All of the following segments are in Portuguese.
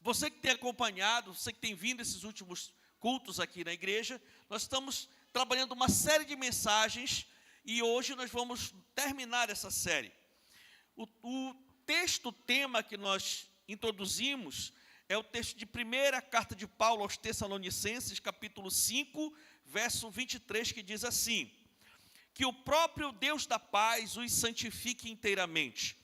Você que tem acompanhado, você que tem vindo esses últimos cultos aqui na igreja, nós estamos trabalhando uma série de mensagens e hoje nós vamos terminar essa série. O tema que nós introduzimos é o texto de primeira carta de Paulo aos Tessalonicenses, capítulo 5, verso 23, que diz assim: que o próprio Deus da paz os santifique inteiramente,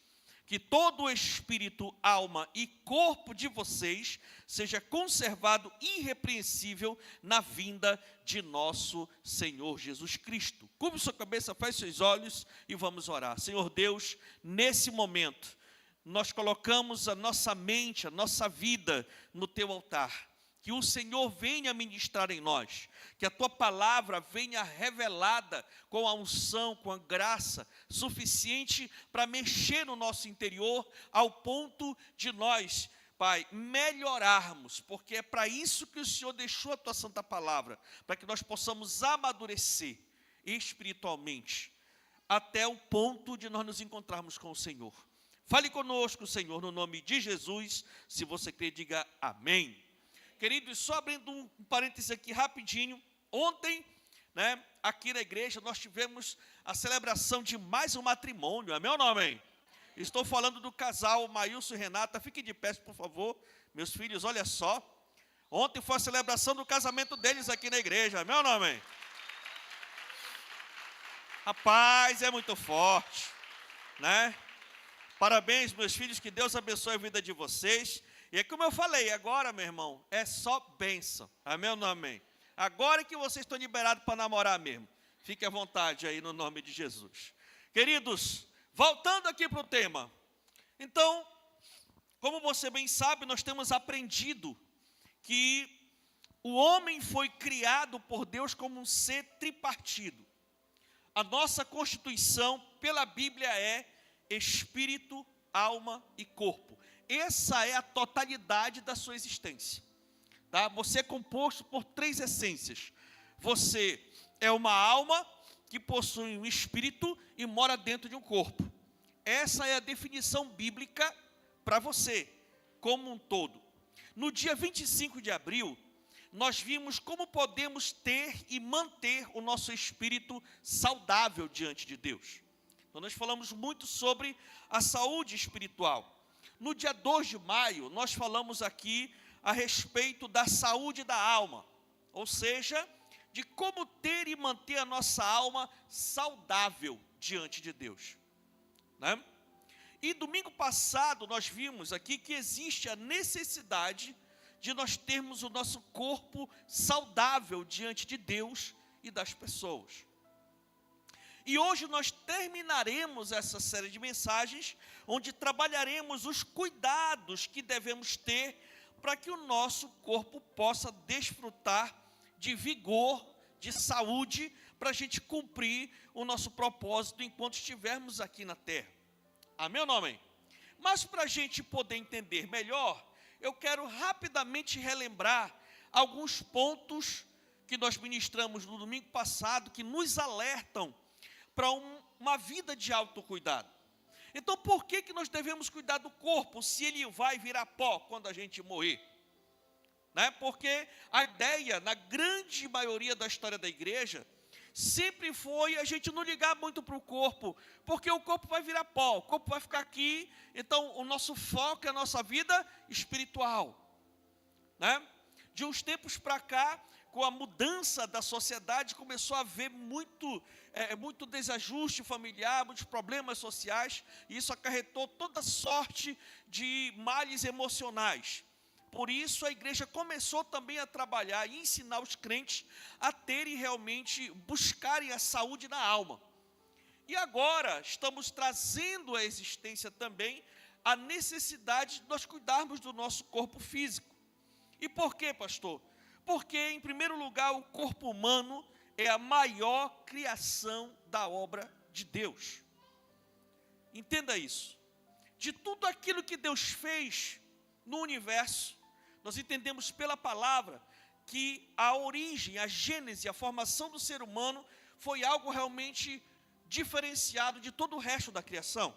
que todo o espírito, alma e corpo de vocês seja conservado irrepreensível na vinda de nosso Senhor Jesus Cristo. Curve sua cabeça, feche seus olhos e vamos orar. Senhor Deus, nesse momento, nós colocamos a nossa mente, a nossa vida no teu altar. Que o Senhor venha ministrar em nós, que a tua palavra venha revelada com a unção, com a graça suficiente para mexer no nosso interior, ao ponto de nós, Pai, melhorarmos, porque é para isso que o Senhor deixou a tua santa palavra, para que nós possamos amadurecer espiritualmente, até o ponto de nós nos encontrarmos com o Senhor. Fale conosco, Senhor, no nome de Jesus. Se você crê, diga amém. Queridos, só abrindo um parêntese aqui rapidinho, ontem, aqui na igreja, nós tivemos a celebração de mais um matrimônio, é meu nome, hein? Estou falando do casal Maílson e Renata, fiquem de pé, por favor, meus filhos, olha só, ontem foi a celebração do casamento deles aqui na igreja, é meu nome, hein? Rapaz, é muito forte, né? Parabéns, meus filhos, que Deus abençoe a vida de vocês. E é como eu falei, agora, meu irmão, é só bênção. Amém ou não amém? Agora é que vocês estão liberados para namorar mesmo. Fique à vontade aí no nome de Jesus. Queridos, voltando aqui para o tema. Então, como você bem sabe, nós temos aprendido que o homem foi criado por Deus como um ser tripartido. A nossa constituição, pela Bíblia, é espírito, alma e corpo. Essa é a totalidade da sua existência, tá? Você é composto por três essências. Você é uma alma que possui um espírito e mora dentro de um corpo. Essa é a definição bíblica para você, como um todo. No dia 25 de abril, nós vimos como podemos ter e manter o nosso espírito saudável diante de Deus. Então, nós falamos muito sobre a saúde espiritual. No dia 2 de maio, nós falamos aqui a respeito da saúde da alma, ou seja, de como ter e manter a nossa alma saudável diante de Deus, né? E domingo passado nós vimos aqui que existe a necessidade de nós termos o nosso corpo saudável diante de Deus e das pessoas. E hoje nós terminaremos essa série de mensagens, onde trabalharemos os cuidados que devemos ter para que o nosso corpo possa desfrutar de vigor, de saúde, para a gente cumprir o nosso propósito enquanto estivermos aqui na terra. Amém ou não amém? Mas para a gente poder entender melhor, eu quero rapidamente relembrar alguns pontos que nós ministramos no domingo passado, que nos alertam para uma vida de autocuidado. Então, por que nós devemos cuidar do corpo se ele vai virar pó quando a gente morrer? Né? Porque a ideia, na grande maioria da história da igreja, sempre foi a gente não ligar muito para o corpo, porque o corpo vai virar pó, o corpo vai ficar aqui, então o nosso foco é a nossa vida espiritual. Né? De uns tempos para cá, com a mudança da sociedade, começou a haver muito desajuste familiar, muitos problemas sociais, e isso acarretou toda sorte de males emocionais. Por isso a igreja começou também a trabalhar e ensinar os crentes a terem realmente, buscarem a saúde na alma. E agora estamos trazendo à existência também a necessidade de nós cuidarmos do nosso corpo físico. E por quê, pastor? Porque, em primeiro lugar, o corpo humano é a maior criação da obra de Deus. Entenda isso. De tudo aquilo que Deus fez no universo, nós entendemos pela palavra que a origem, a gênese, a formação do ser humano foi algo realmente diferenciado de todo o resto da criação.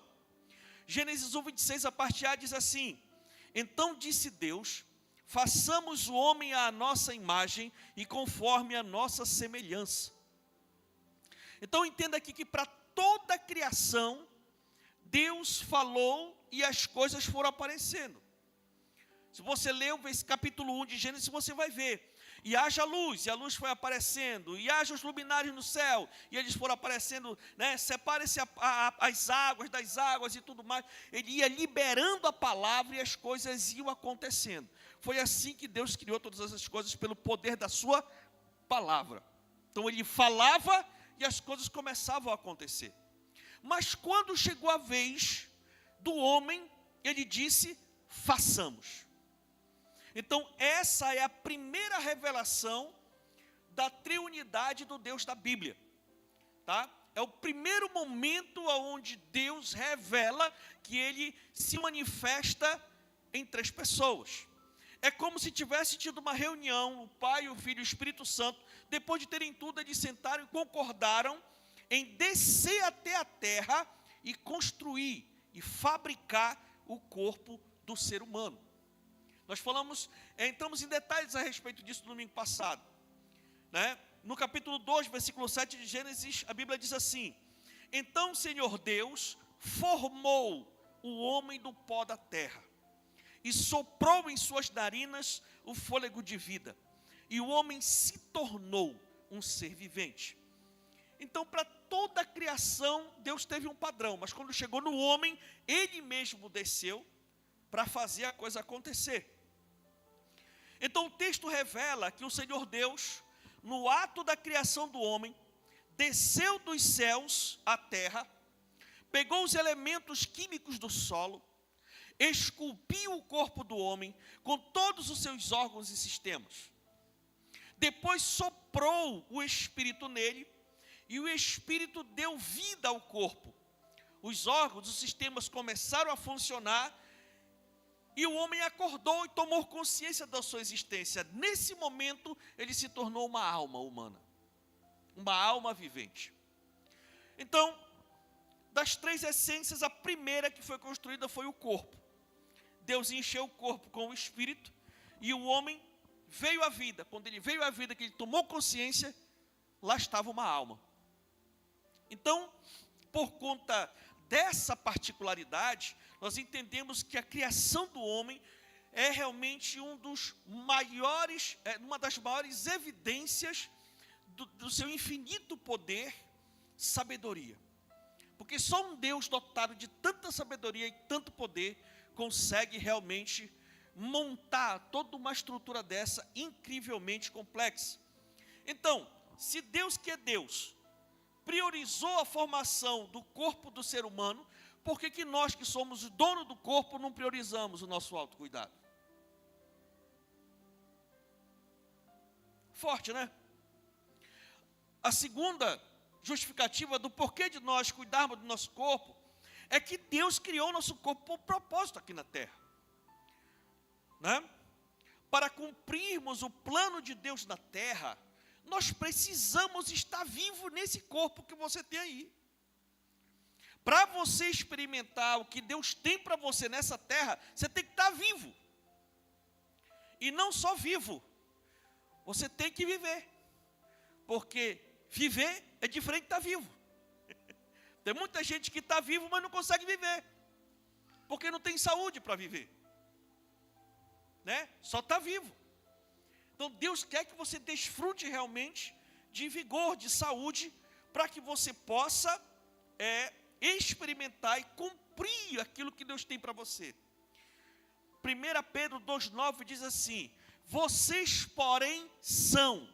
Gênesis 1:26, a parte A, diz assim: então disse Deus, façamos o homem à nossa imagem e conforme a nossa semelhança. Então entenda aqui que para toda a criação, Deus falou e as coisas foram aparecendo. Se você ler esse capítulo 1 de Gênesis, você vai ver. E haja luz, e a luz foi aparecendo, e haja os luminares no céu, e eles foram aparecendo, né? Separe-se as águas das águas e tudo mais. Ele ia liberando a palavra e as coisas iam acontecendo. Foi assim que Deus criou todas essas coisas, pelo poder da sua palavra. Então ele falava e as coisas começavam a acontecer. Mas quando chegou a vez do homem, ele disse, façamos. Então essa é a primeira revelação da triunidade do Deus da Bíblia, tá? É o primeiro momento onde Deus revela que Ele se manifesta em três pessoas. É como se tivesse tido uma reunião, o Pai, o Filho e o Espírito Santo, depois de terem tudo, eles sentaram e concordaram em descer até a terra e construir e fabricar o corpo do ser humano. Nós entramos em detalhes a respeito disso no domingo passado, né? No capítulo 2, versículo 7 de Gênesis, a Bíblia diz assim: então o Senhor Deus formou o homem do pó da terra, e soprou em suas narinas o fôlego de vida, e o homem se tornou um ser vivente. Então, para toda a criação, Deus teve um padrão, mas quando chegou no homem, Ele mesmo desceu para fazer a coisa acontecer. Então o texto revela que o Senhor Deus, no ato da criação do homem, desceu dos céus à terra, pegou os elementos químicos do solo, esculpiu o corpo do homem com todos os seus órgãos e sistemas. Depois soprou o Espírito nele, e o Espírito deu vida ao corpo. Os órgãos, os sistemas começaram a funcionar, e o homem acordou e tomou consciência da sua existência. Nesse momento, ele se tornou uma alma humana, uma alma vivente. Então, das três essências, a primeira que foi construída foi o corpo. Deus encheu o corpo com o Espírito, e o homem veio à vida. Quando ele veio à vida, que ele tomou consciência, lá estava uma alma. Então, por conta dessa particularidade, nós entendemos que a criação do homem é realmente uma das maiores evidências do seu infinito poder, sabedoria. Porque só um Deus dotado de tanta sabedoria e tanto poder consegue realmente montar toda uma estrutura dessa incrivelmente complexa. Então, se Deus, que é Deus, priorizou a formação do corpo do ser humano, por que nós que somos o dono do corpo não priorizamos o nosso autocuidado? Forte, né? A segunda justificativa do porquê de nós cuidarmos do nosso corpo é que Deus criou o nosso corpo por propósito aqui na terra, né? Para cumprirmos o plano de Deus na terra, nós precisamos estar vivo nesse corpo que você tem aí. Para você experimentar o que Deus tem para você nessa terra, você tem que estar vivo. E não só vivo, você tem que viver. Porque viver é diferente de estar vivo. Tem muita gente que está vivo, mas não consegue viver. Porque não tem saúde para viver, né? Só está vivo. Então Deus quer que você desfrute realmente de vigor, de saúde, para que você possa experimentar e cumprir aquilo que Deus tem para você. 1 Pedro 2,9 diz assim: vocês, porém, são.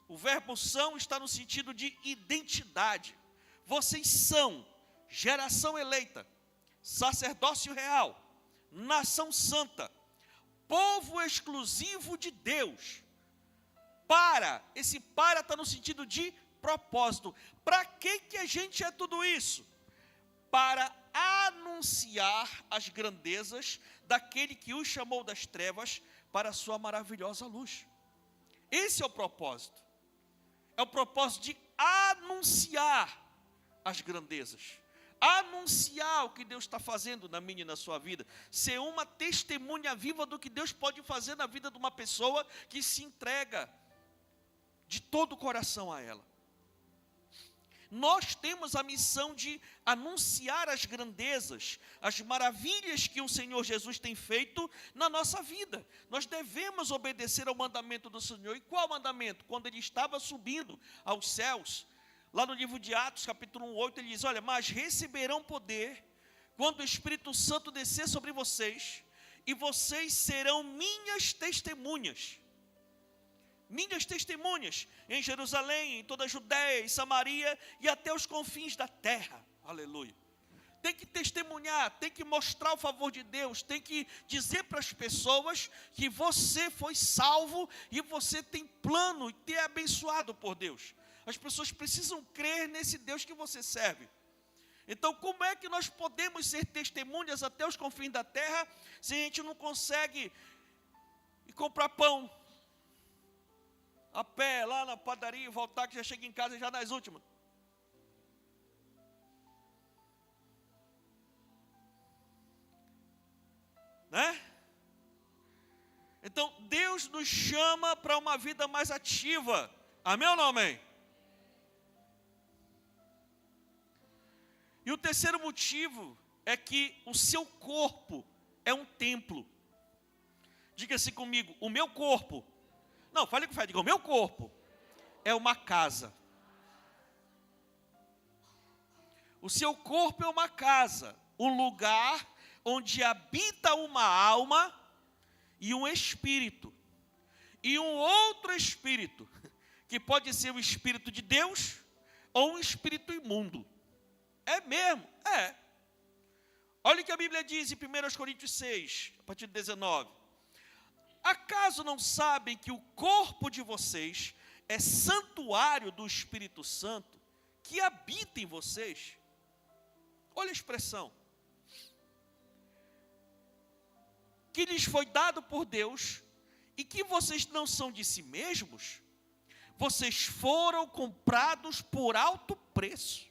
O verbo são está no sentido de identidade. Vocês são geração eleita, sacerdócio real, nação santa, povo exclusivo de Deus. Esse para está no sentido de propósito. Para que a gente é tudo isso? Para anunciar as grandezas daquele que os chamou das trevas para a sua maravilhosa luz. Esse é o propósito. É o propósito de anunciar as grandezas, anunciar o que Deus está fazendo na minha e na sua vida, ser uma testemunha viva do que Deus pode fazer na vida de uma pessoa que se entrega de todo o coração a ela. Nós temos a missão de anunciar as grandezas, as maravilhas que o Senhor Jesus tem feito na nossa vida. Nós devemos obedecer ao mandamento do Senhor. E qual mandamento? Quando ele estava subindo aos céus, lá no livro de Atos, capítulo 8, ele diz: olha, mas receberão poder quando o Espírito Santo descer sobre vocês, e vocês serão minhas testemunhas. Minhas testemunhas em Jerusalém, em toda a Judéia, em Samaria e até os confins da terra. Aleluia. Tem que testemunhar, tem que mostrar o favor de Deus, tem que dizer para as pessoas que você foi salvo e você tem plano e é abençoado por Deus. As pessoas precisam crer nesse Deus que você serve. Então, como é que nós podemos ser testemunhas até os confins da terra se a gente não consegue ir comprar pão a pé, lá na padaria e voltar, que já chega em casa já nas últimas? Né? Então, Deus nos chama para uma vida mais ativa. Amém ou não amém? E o terceiro motivo é que o seu corpo é um templo. Diga-se comigo, o meu corpo. Não, fale com fé, diga, o meu corpo é uma casa. O seu corpo é uma casa, um lugar onde habita uma alma e um espírito. E um outro espírito, que pode ser o espírito de Deus ou um espírito imundo. É mesmo? É. Olha o que a Bíblia diz em 1 Coríntios 6, a partir de 19. Acaso não sabem que o corpo de vocês é santuário do Espírito Santo, que habita em vocês? Olha a expressão. Que lhes foi dado por Deus, e que vocês não são de si mesmos, vocês foram comprados por alto preço.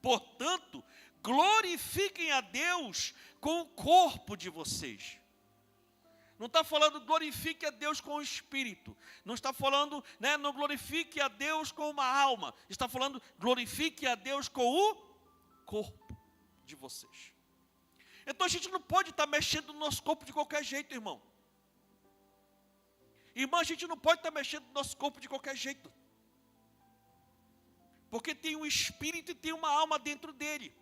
Portanto, glorifiquem a Deus com o corpo de vocês. Não está falando glorifique a Deus com o espírito. Não está falando, não glorifique a Deus com uma alma. Está falando glorifique a Deus com o corpo de vocês. Então a gente não pode estar mexendo no nosso corpo de qualquer jeito, irmão. Irmã, a gente não pode estar mexendo no nosso corpo de qualquer jeito. Porque tem um espírito e tem uma alma dentro dele.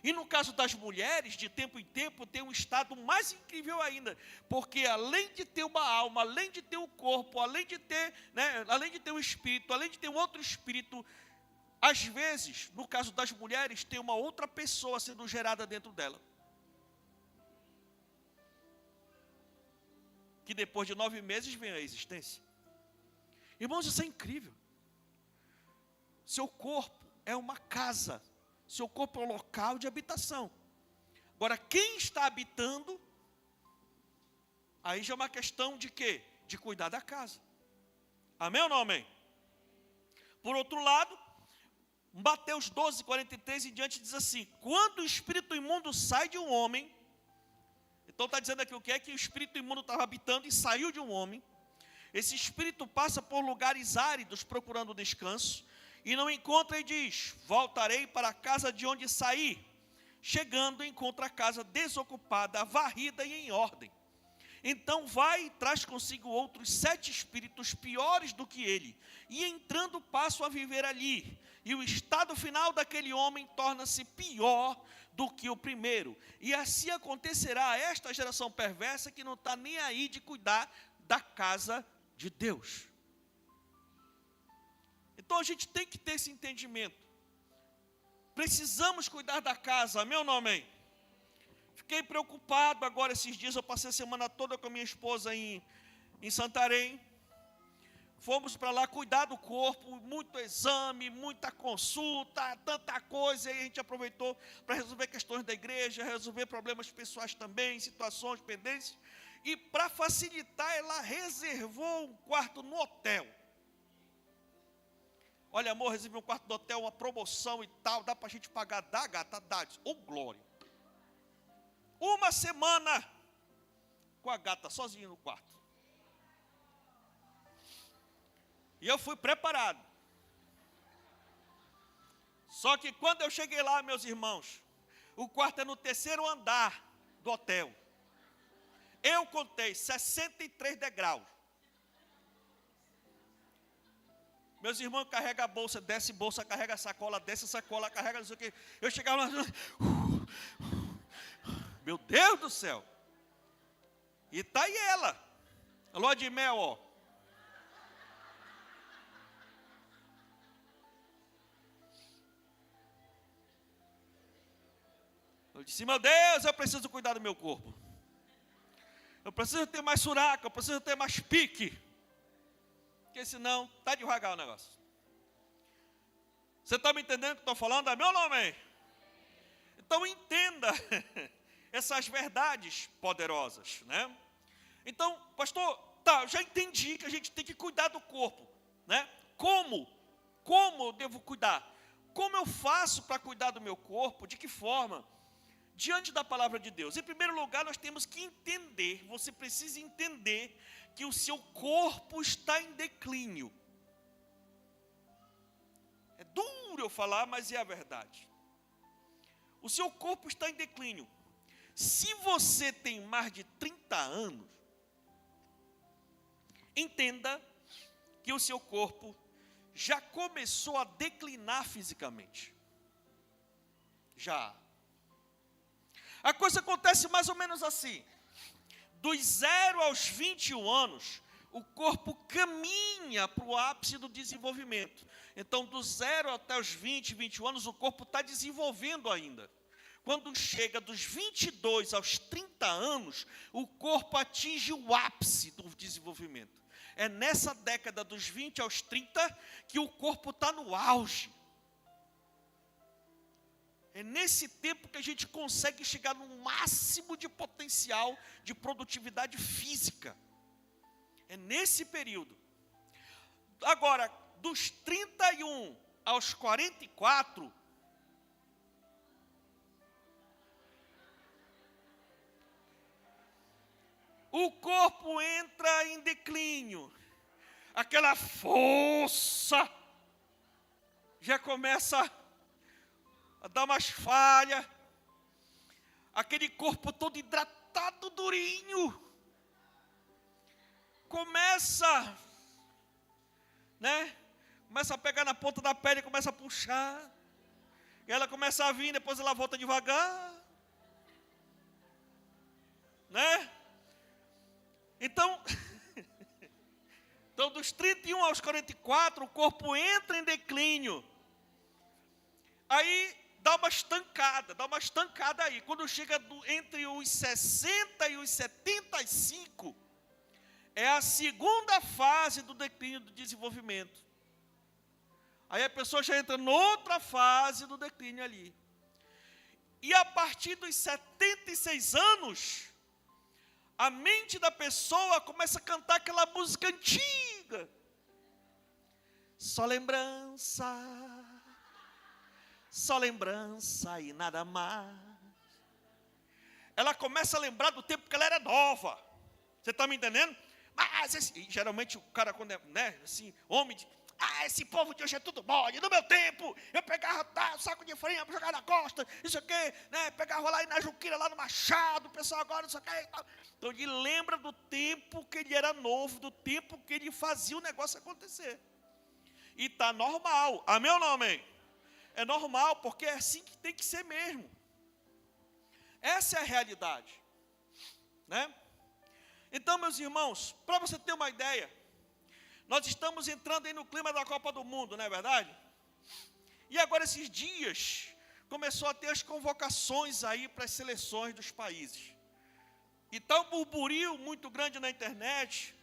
E no caso das mulheres, de tempo em tempo, tem um estado mais incrível ainda. Porque além de ter uma alma, além de ter um corpo, além de ter um espírito, além de ter um outro espírito, às vezes, no caso das mulheres, tem uma outra pessoa sendo gerada dentro dela. Que depois de 9 meses vem a existência. Irmãos, isso é incrível. Seu corpo é uma casa. Seu corpo é um local de habitação. Agora, quem está habitando, aí já é uma questão de quê? De cuidar da casa. Amém ou não amém? Por outro lado, Mateus 12, 43 em diante diz assim: quando o espírito imundo sai de um homem, então está dizendo aqui o que é que o espírito imundo estava habitando e saiu de um homem. Esse espírito passa por lugares áridos procurando descanso, e não encontra e diz: voltarei para a casa de onde saí. Chegando, encontra a casa desocupada, varrida e em ordem. Então vai e traz consigo outros 7 espíritos piores do que ele, e entrando passam a viver ali. E o estado final daquele homem torna-se pior do que o primeiro. E assim acontecerá a esta geração perversa que não está nem aí de cuidar da casa de Deus. Então a gente tem que ter esse entendimento. Precisamos cuidar da casa, amém ou não amém? Fiquei preocupado agora esses dias, eu passei a semana toda com a minha esposa em Santarém. Fomos para lá cuidar do corpo, muito exame, muita consulta, tanta coisa. E a gente aproveitou para resolver questões da igreja, resolver problemas pessoais também, situações, pendências. E para facilitar, ela reservou um quarto no hotel. Olha, amor, recebi um quarto do hotel, uma promoção e tal, dá para a gente pagar? Dá, gata, dá. Diz, ô, glória. Uma semana com a gata sozinha no quarto. E eu fui preparado. Só que quando eu cheguei lá, meus irmãos, o quarto é no 3º andar do hotel. Eu contei 63 degraus. Meus irmãos carregam a bolsa, desce bolsa, carrega a sacola, desce a sacola, carrega não sei o quê. Eu chegava lá, meu Deus do céu. E tá aí ela, a lua de mel, ó. Eu disse, meu Deus, eu preciso cuidar do meu corpo. Eu preciso ter mais suraca, eu preciso ter mais pique. Porque senão, está devagar o negócio. Você está me entendendo o que estou falando? É meu nome. Então entenda essas verdades poderosas, né? Então, pastor, tá, eu já entendi que a gente tem que cuidar do corpo, né? Como? Como eu devo cuidar? Como eu faço para cuidar do meu corpo? De que forma? Diante da palavra de Deus. Em primeiro lugar, nós temos que entender, você precisa entender que o seu corpo está em declínio. É duro eu falar, mas é a verdade. O seu corpo está em declínio. Se você tem mais de 30 anos, entenda que o seu corpo já começou a declinar fisicamente. Já. A coisa acontece mais ou menos assim. Dos 0 aos 21 anos, o corpo caminha para o ápice do desenvolvimento. Então, dos 0 até os 20, 21 anos, o corpo está desenvolvendo ainda. Quando chega dos 22 aos 30 anos, o corpo atinge o ápice do desenvolvimento. É nessa década dos 20 aos 30 que o corpo está no auge. É nesse tempo que a gente consegue chegar no máximo de potencial de produtividade física. É nesse período. Agora, dos 31 aos 44, o corpo entra em declínio. Aquela força já começa a dar umas falhas, aquele corpo todo hidratado, durinho, começa, né? Começa a pegar na ponta da pele, começa a puxar, e ela começa a vir, depois ela volta devagar, né? Então, dos 31 aos 44, o corpo entra em declínio. Aí dá uma estancada aí. Quando chega entre os 60 e os 75, é a segunda fase do declínio do desenvolvimento. Aí a pessoa já entra noutra fase do declínio ali. E a partir dos 76 anos, a mente da pessoa começa a cantar aquela música antiga. Só lembrança e nada mais. Ela começa a lembrar do tempo que ela era nova. Você está me entendendo? Mas geralmente o cara, quando é, né, assim, homem, esse povo de hoje é tudo mole. No meu tempo, eu pegava um saco de farinha para jogar na costa, isso aqui, né, pegava lá na Juquira, lá no Machado, o pessoal agora, isso aqui e tal. Então ele lembra do tempo que ele era novo, do tempo que ele fazia o negócio acontecer. E está normal. Amém ou não amém? É normal, porque é assim que tem que ser mesmo. Essa é a realidade, né? Então, meus irmãos, para você ter uma ideia, nós estamos entrando aí no clima da Copa do Mundo, não é verdade? E agora esses dias, começou a ter as convocações aí para as seleções dos países. E está um burburinho muito grande na internet,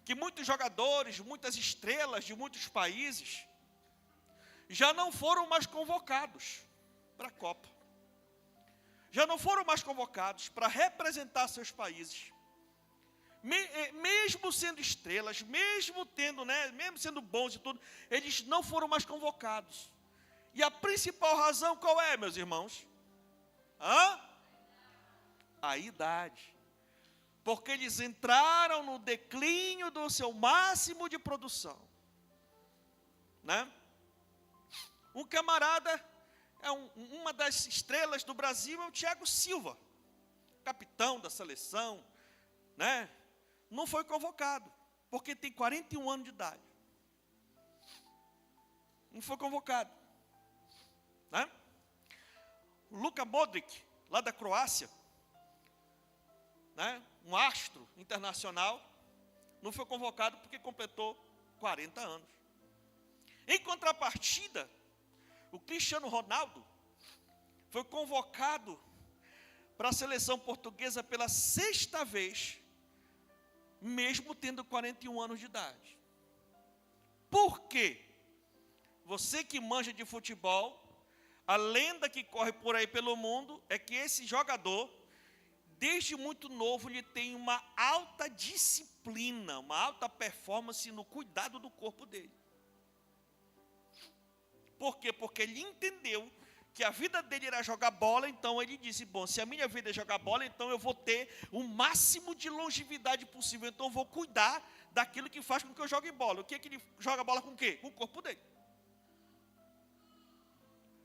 que muitos jogadores, muitas estrelas de muitos países, já não foram mais convocados para a Copa. Já não foram mais convocados para representar seus países. mesmo sendo estrelas, mesmo tendo, mesmo sendo bons e tudo, eles não foram mais convocados. E a principal razão qual é, meus irmãos? A idade. Porque eles entraram no declínio do seu máximo de produção. Um camarada, uma das estrelas do Brasil é o Thiago Silva, capitão da seleção, não foi convocado, porque tem 41 anos de idade. Não foi convocado. O Luka Modric, lá da Croácia, um astro internacional, não foi convocado porque completou 40 anos. Em contrapartida, o Cristiano Ronaldo foi convocado para a seleção portuguesa pela 6ª vez, mesmo tendo 41 anos de idade. Por quê? Você que manja de futebol, a lenda que corre por aí pelo mundo é que esse jogador, desde muito novo, ele tem uma alta disciplina, uma alta performance no cuidado do corpo dele. Por quê? Porque ele entendeu que a vida dele era jogar bola, então ele disse, bom, se a minha vida é jogar bola, então eu vou ter o máximo de longevidade possível, então eu vou cuidar daquilo que faz com que eu jogue bola. O que é que ele joga bola com o quê? Com o corpo dele.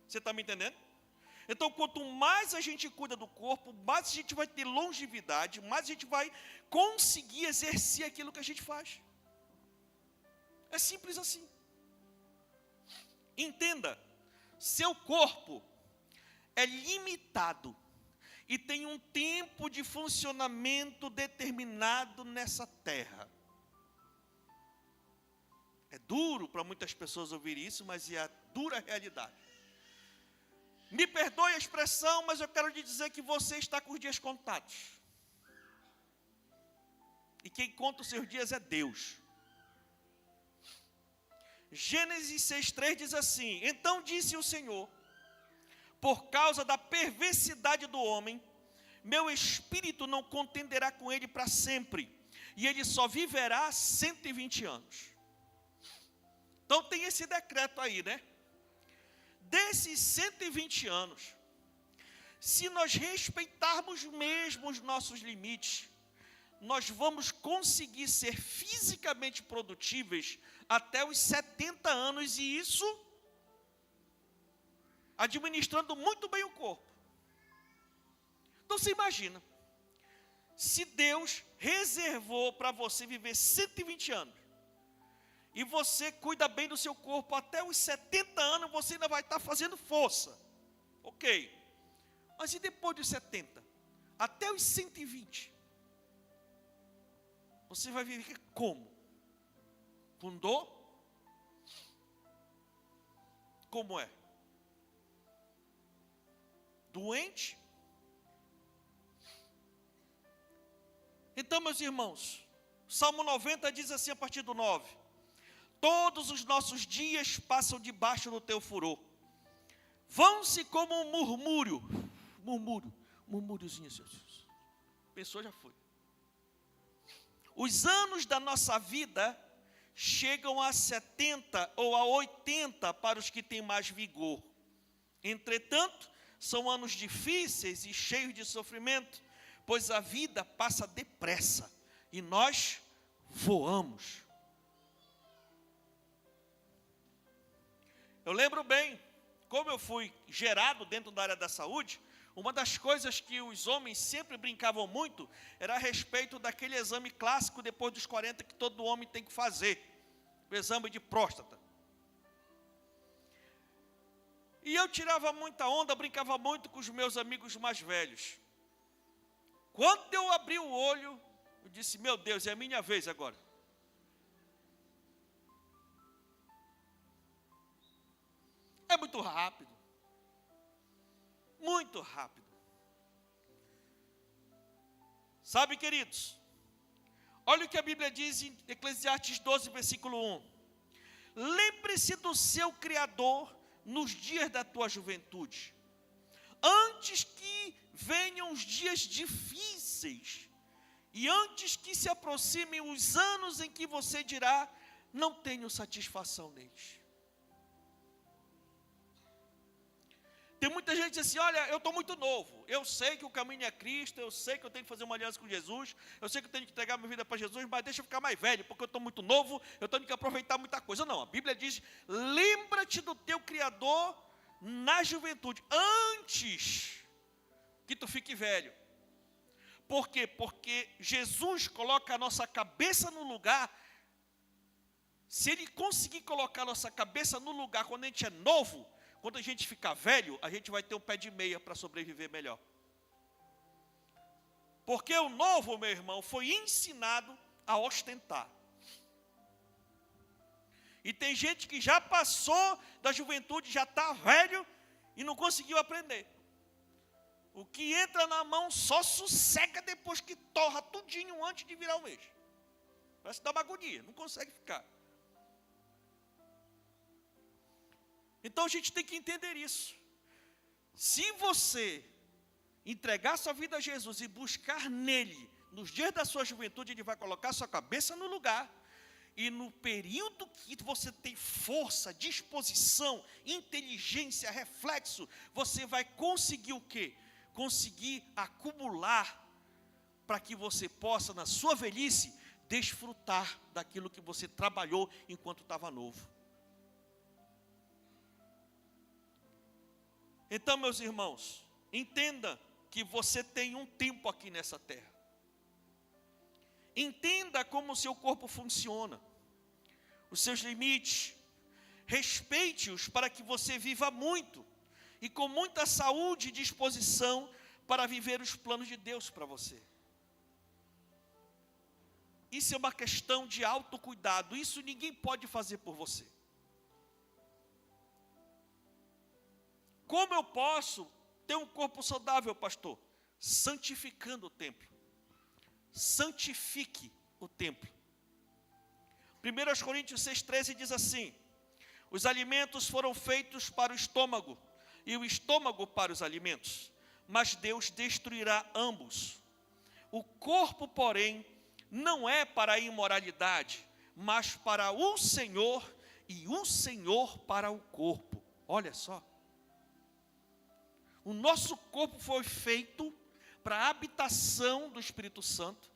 Você está me entendendo? Então, quanto mais a gente cuida do corpo, mais a gente vai ter longevidade, mais a gente vai conseguir exercer aquilo que a gente faz. É simples assim. Entenda, seu corpo é limitado e tem um tempo de funcionamento determinado nessa terra. É duro para muitas pessoas ouvir isso, mas é a dura realidade. Me perdoe a expressão, mas eu quero lhe dizer que você está com os dias contados. E quem conta os seus dias é Deus. Gênesis 6,3 diz assim: então disse o Senhor, por causa da perversidade do homem, meu espírito não contenderá com ele para sempre, e ele só viverá 120 anos. Então tem esse decreto aí, Desses 120 anos, se nós respeitarmos mesmo os nossos limites, nós vamos conseguir ser fisicamente produtíveis até os 70 anos, e isso administrando muito bem o corpo. Então você imagina, se Deus reservou para você viver 120 anos, e você cuida bem do seu corpo até os 70 anos, você ainda vai estar fazendo força. Ok. Mas e depois dos 70? Até os 120? Você vai viver como? Com dor? Como é? Doente? Então, meus irmãos, Salmo 90 diz assim a partir do 9: todos os nossos dias passam debaixo do teu furor, vão-se como um murmúriozinho, pensou, já foi. Os anos da nossa vida chegam a 70 ou a 80 para os que têm mais vigor. Entretanto, são anos difíceis e cheios de sofrimento, pois a vida passa depressa e nós voamos. Eu lembro bem, como eu fui gerado dentro da área da saúde, uma das coisas que os homens sempre brincavam muito era a respeito daquele exame clássico depois dos 40 que todo homem tem que fazer, o exame de próstata. E eu tirava muita onda, brincava muito com os meus amigos mais velhos. Quando eu abri o olho, eu disse, meu Deus, é a minha vez agora. É muito rápido. Muito rápido. Sabe, queridos, olha o que a Bíblia diz em Eclesiastes 12, versículo 1. Lembre-se do seu Criador nos dias da tua juventude, antes que venham os dias difíceis E antes que se aproximem os anos em que você dirá, não tenho satisfação neles. Tem muita gente que diz assim, olha, eu estou muito novo, eu sei que o caminho é Cristo, eu sei que eu tenho que fazer uma aliança com Jesus, eu sei que eu tenho que entregar minha vida para Jesus, mas deixa eu ficar mais velho, porque eu estou muito novo, eu tenho que aproveitar muita coisa. Não, a Bíblia diz, lembra-te do teu Criador na juventude, antes que tu fique velho. Por quê? Porque Jesus coloca a nossa cabeça no lugar. Se Ele conseguir colocar a nossa cabeça no lugar quando a gente é novo, quando a gente ficar velho, a gente vai ter um pé de meia para sobreviver melhor. Porque o novo, meu irmão, foi ensinado a ostentar. E tem gente que já passou da juventude, já está velho e não conseguiu aprender. O que entra na mão só sossega depois que torra tudinho antes de virar o mês. Parece dar uma agonia, não consegue ficar. Então a gente tem que entender isso. Se você entregar sua vida a Jesus e buscar nele, nos dias da sua juventude, ele vai colocar sua cabeça no lugar. E no período que você tem força, disposição, inteligência, reflexo, você vai conseguir o quê? Conseguir acumular para que você possa, na sua velhice, desfrutar daquilo que você trabalhou enquanto estava novo. Então, meus irmãos, entenda que você tem um tempo aqui nessa terra. Entenda como o seu corpo funciona, os seus limites, respeite-os para que você viva muito e com muita saúde e disposição para viver os planos de Deus para você. Isso é uma questão de autocuidado, isso ninguém pode fazer por você. Como eu posso ter um corpo saudável, pastor? Santificando o templo. Santifique o templo. 1 Coríntios 6,13 diz assim: os alimentos foram feitos para o estômago, e o estômago para os alimentos, mas Deus destruirá ambos. O corpo, porém, não é para a imoralidade, mas para o Senhor, e o Senhor para o corpo. Olha só. O nosso corpo foi feito para a habitação do Espírito Santo,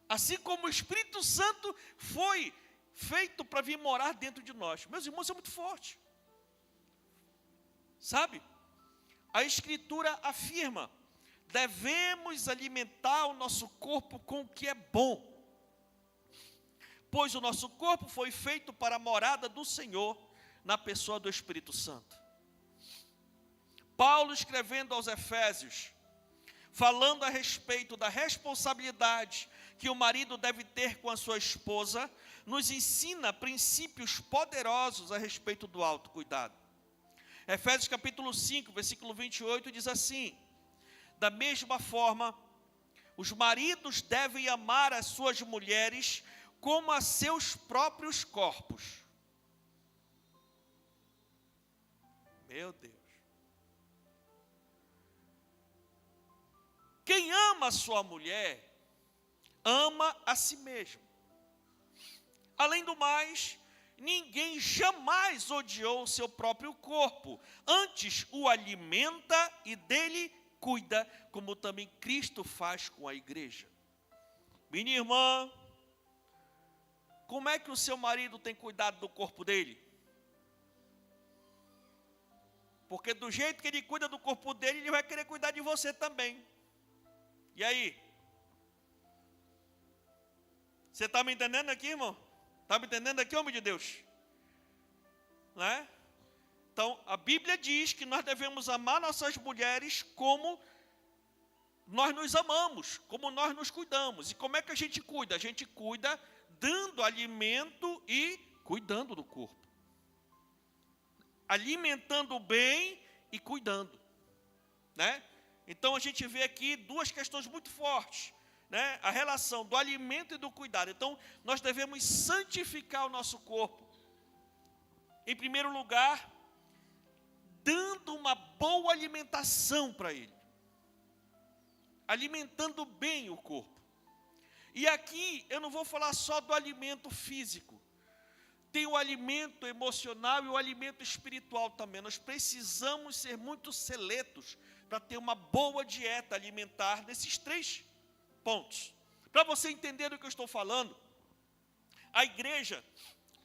assim como o Espírito Santo foi feito para vir morar dentro de nós. Meus irmãos, isso é muito forte. Sabe? A Escritura afirma, devemos alimentar o nosso corpo com o que é bom, pois o nosso corpo foi feito para a morada do Senhor, na pessoa do Espírito Santo. Paulo, escrevendo aos Efésios, falando a respeito da responsabilidade que o marido deve ter com a sua esposa, nos ensina princípios poderosos a respeito do autocuidado. Efésios capítulo 5, versículo 28 diz assim: da mesma forma, os maridos devem amar as suas mulheres como a seus próprios corpos. Meu Deus. Quem ama a sua mulher, ama a si mesmo. Além do mais, ninguém jamais odiou o seu próprio corpo. Antes o alimenta e dele cuida, como também Cristo faz com a igreja. Minha irmã, como é que o seu marido tem cuidado do corpo dele? Porque do jeito que ele cuida do corpo dele, ele vai querer cuidar de você também. E aí? Você está me entendendo aqui, irmão? Está me entendendo aqui, homem de Deus? Né? Então, a Bíblia diz que nós devemos amar nossas mulheres como nós nos amamos, como nós nos cuidamos. E como é que a gente cuida? A gente cuida dando alimento e cuidando do corpo. Alimentando bem e cuidando, né? Então a gente vê aqui duas questões muito fortes, né? A relação do alimento e do cuidado. Então nós devemos santificar o nosso corpo. Em primeiro lugar, dando uma boa alimentação para ele. Alimentando bem o corpo. E aqui eu não vou falar só do alimento físico. Tem o alimento emocional e o alimento espiritual também. Nós precisamos ser muito seletos para ter uma boa dieta alimentar nesses 3 pontos. Para você entender do que eu estou falando, a igreja,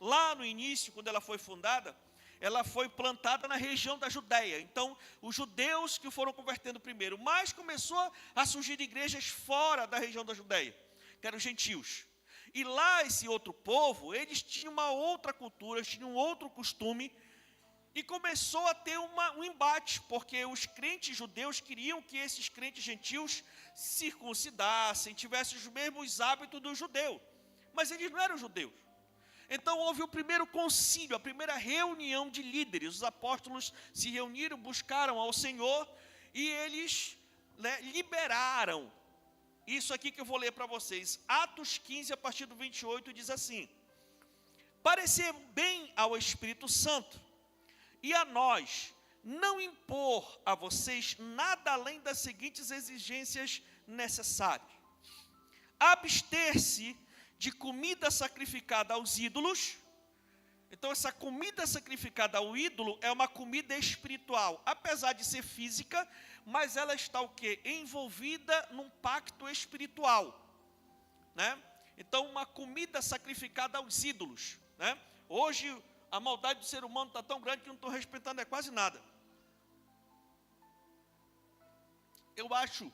lá no início, quando ela foi fundada, ela foi plantada na região da Judéia. Então, os judeus que foram convertendo primeiro, mas começou a surgir igrejas fora da região da Judéia, que eram gentios. E lá, esse outro povo, eles tinham uma outra cultura, tinham um outro costume, e começou a ter um embate, porque os crentes judeus queriam que esses crentes gentios circuncidassem, tivessem os mesmos hábitos do judeu, mas eles não eram judeus. Então houve o primeiro concílio, a primeira reunião de líderes. Os apóstolos se reuniram, buscaram ao Senhor e eles liberaram. Isso aqui que eu vou ler para vocês. Atos 15, a partir do 28, diz assim: parecer bem ao Espírito Santo e a nós não impor a vocês nada além das seguintes exigências necessárias: abster-se de comida sacrificada aos ídolos. Então, essa comida sacrificada ao ídolo é uma comida espiritual, apesar de ser física, mas ela está o quê? Envolvida num pacto espiritual, né? Então, uma comida sacrificada aos ídolos, né? Hoje, a maldade do ser humano está tão grande que não estou respeitando quase nada. Eu acho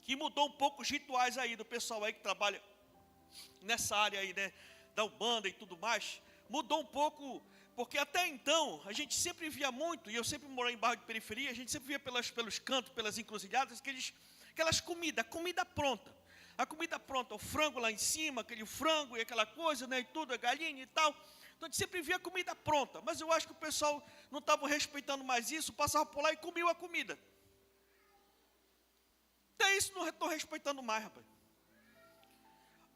que mudou um pouco os rituais aí do pessoal aí que trabalha nessa área aí, né, da Umbanda e tudo mais. Mudou um pouco, porque até então a gente sempre via muito, e eu sempre morei em bairro de periferia, a gente sempre via pelos cantos, pelas encruzilhadas, aquelas comida pronta. A comida pronta, o frango lá em cima, aquele frango e aquela coisa, né, e tudo, a galinha e tal. Então a gente sempre via comida pronta, mas eu acho que o pessoal não estava respeitando mais isso, passava por lá e comia a comida. Até isso não estou respeitando mais, rapaz.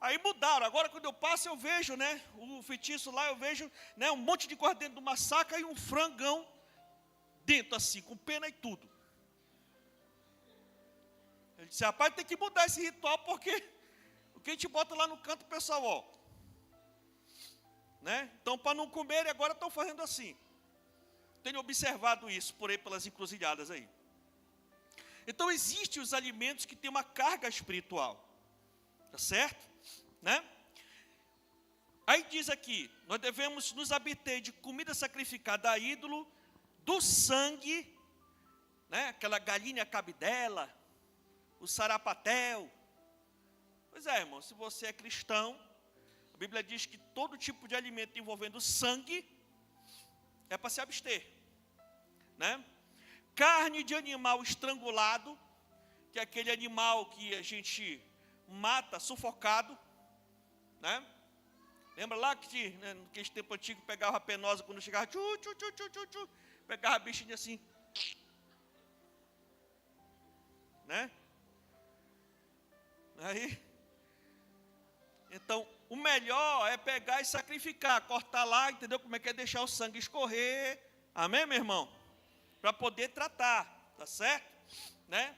Aí mudaram, agora quando eu passo eu vejo, né, o feitiço lá, eu vejo, né, um monte de coisa dentro de uma saca e um frangão dentro assim, com pena e tudo. Ele disse: rapaz, tem que mudar esse ritual, porque o que a gente bota lá no canto, o pessoal, ó, né? Então, para não comer, agora estão fazendo assim. Tenho observado isso por aí, pelas encruzilhadas aí. Então, existem os alimentos que têm uma carga espiritual, tá certo? Né? Aí diz aqui: nós devemos nos abster de comida sacrificada a ídolo, do sangue, né? Aquela galinha cabidela, o sarapatel. Pois é, irmão, se você é cristão, a Bíblia diz que todo tipo de alimento envolvendo sangue é para se abster, né? Carne de animal estrangulado, que é aquele animal que a gente mata sufocado, né? Lembra lá que, né, naquele tempo antigo, pegava a penosa quando chegava, pegava a bichinha assim, né? Aí, então, o melhor é pegar e sacrificar, cortar lá, entendeu como é que é? Deixar o sangue escorrer, amém, meu irmão? Para poder tratar, tá certo? Né?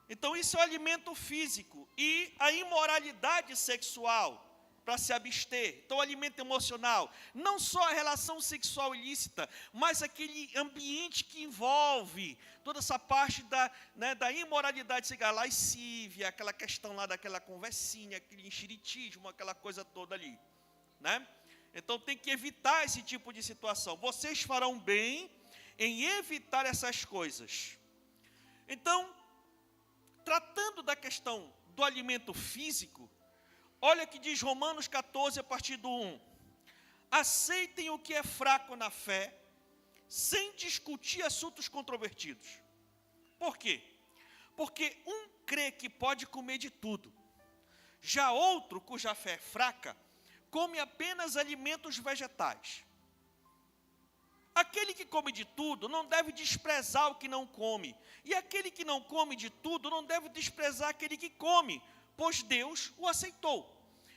Então, isso é o alimento físico. E a imoralidade sexual, para se abster. Então, o alimento emocional, não só a relação sexual ilícita, mas aquele ambiente que envolve toda essa parte da imoralidade sexual, lascívia, aquela questão lá daquela conversinha, aquele enxeritismo, aquela coisa toda ali, né? Então, tem que evitar esse tipo de situação. Vocês farão bem em evitar essas coisas. Então, tratando da questão do alimento físico, olha que diz Romanos 14, a partir do 1. Aceitem o que é fraco na fé, sem discutir assuntos controvertidos. Por quê? Porque um crê que pode comer de tudo. Já outro, cuja fé é fraca, come apenas alimentos vegetais. Aquele que come de tudo não deve desprezar o que não come. E aquele que não come de tudo não deve desprezar aquele que come, pois Deus o aceitou.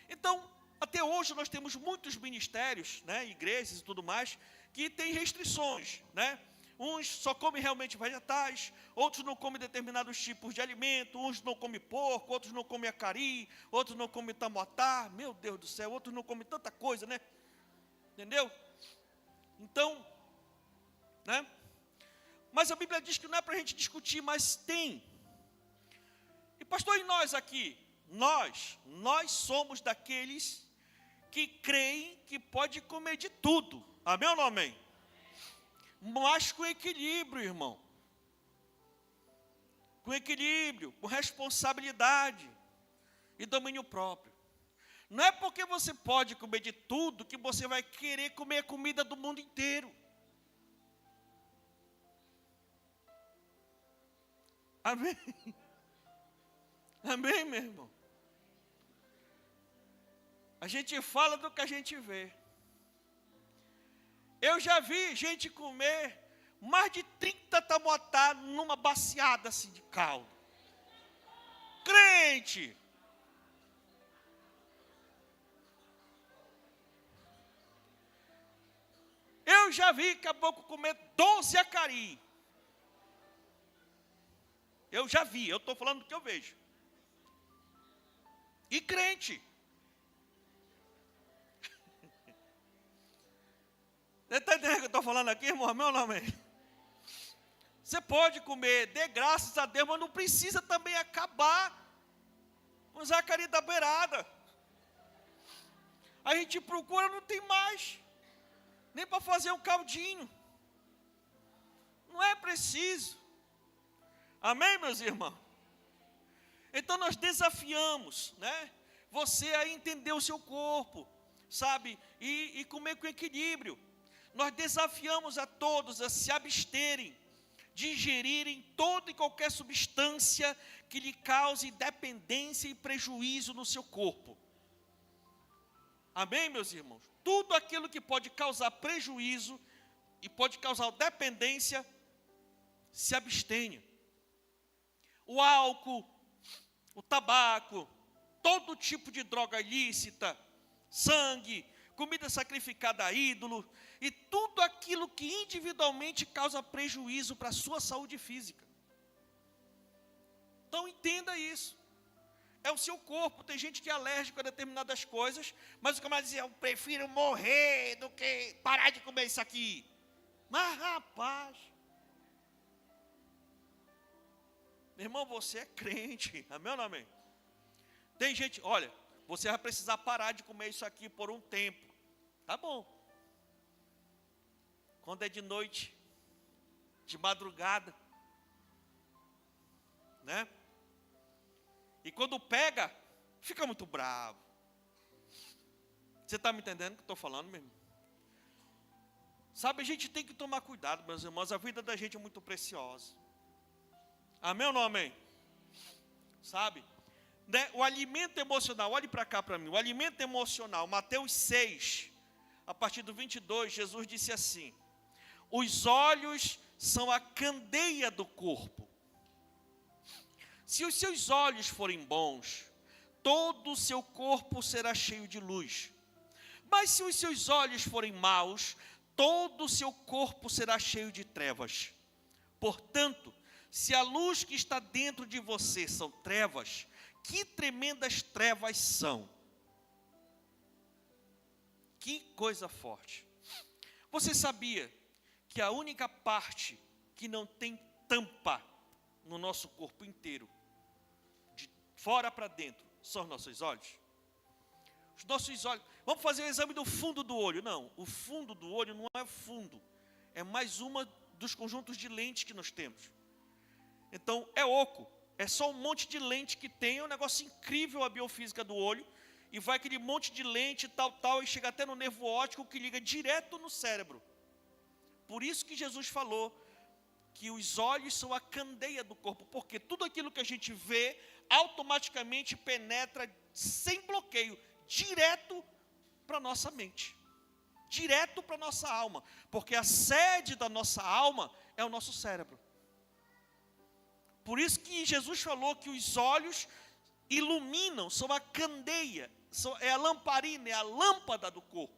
Então, até hoje nós temos muitos ministérios, né, igrejas e tudo mais, que têm restrições, né? uns só comem realmente vegetais, outros não comem determinados tipos de alimento, uns não comem porco, outros não comem acari, outros não comem tamotá, meu Deus do céu, outros não comem tanta coisa, né? Entendeu? Então, né? Mas a Bíblia diz que não é para a gente discutir, mas tem. E pastor, e nós aqui? Nós somos daqueles que creem que pode comer de tudo. Amém ou não amém? Mas com equilíbrio, irmão. Com equilíbrio, com responsabilidade e domínio próprio. Não é porque você pode comer de tudo que você vai querer comer a comida do mundo inteiro. Amém? Amém, meu irmão? A gente fala do que a gente vê. Eu já vi gente comer mais de 30 tamotá numa baciada assim de caldo. Crente! Eu já vi caboclo comer 12 acari. Eu já vi, eu estou falando do que eu vejo. E crente. Você está entendendo o que eu estou falando aqui, irmão? Meu nome é. Você pode comer, dê graças a Deus, mas não precisa também acabar com os acari da beirada. A gente procura, não tem mais. Nem para fazer um caldinho. Não é preciso. Amém, meus irmãos? Então nós desafiamos, né? Você a entender o seu corpo, sabe? E comer com equilíbrio. Nós desafiamos a todos a se absterem de ingerirem toda e qualquer substância que lhe cause dependência e prejuízo no seu corpo. Amém, meus irmãos? Tudo aquilo que pode causar prejuízo e pode causar dependência, se abstenha. O álcool, o tabaco, todo tipo de droga ilícita, sangue, comida sacrificada a ídolo, e tudo aquilo que individualmente causa prejuízo para a sua saúde física. Então entenda isso. É o seu corpo, tem gente que é alérgico a determinadas coisas, mas o camarada diz, eu prefiro morrer do que parar de comer isso aqui. Mas rapaz, meu irmão, você é crente, amém ou não amém? Tem gente, olha, você vai precisar parar de comer isso aqui por um tempo, tá bom. Quando é de noite, de madrugada, né? E quando pega, fica muito bravo. Você está me entendendo o que eu estou falando, meu irmão? Sabe, a gente tem que tomar cuidado, meus irmãos, a vida da gente é muito preciosa. Amém ou não amém? Sabe? Né? O alimento emocional, olhe para cá para mim, o alimento emocional, Mateus 6, a partir do 22, Jesus disse assim, os olhos são a candeia do corpo. Se os seus olhos forem bons, todo o seu corpo será cheio de luz. Mas se os seus olhos forem maus, todo o seu corpo será cheio de trevas. Portanto, se a luz que está dentro de você são trevas, que tremendas trevas são. Que coisa forte. Você sabia que a única parte que não tem tampa no nosso corpo inteiro, de fora para dentro, são os nossos olhos? Os nossos olhos. Vamos fazer o exame do fundo do olho. Não, o fundo do olho não é fundo. É mais uma dos conjuntos de lentes que nós temos. Então, é oco. É só um monte de lente que tem. É um negócio incrível a biofísica do olho. E vai aquele monte de lente, tal, e chega até no nervo óptico que liga direto no cérebro. Por isso que Jesus falou que os olhos são a candeia do corpo. Porque tudo aquilo que a gente vê, automaticamente penetra sem bloqueio, direto para a nossa mente. Direto para a nossa alma. Porque a sede da nossa alma é o nosso cérebro. Por isso que Jesus falou que os olhos iluminam, são a candeia, é a lamparina, é a lâmpada do corpo.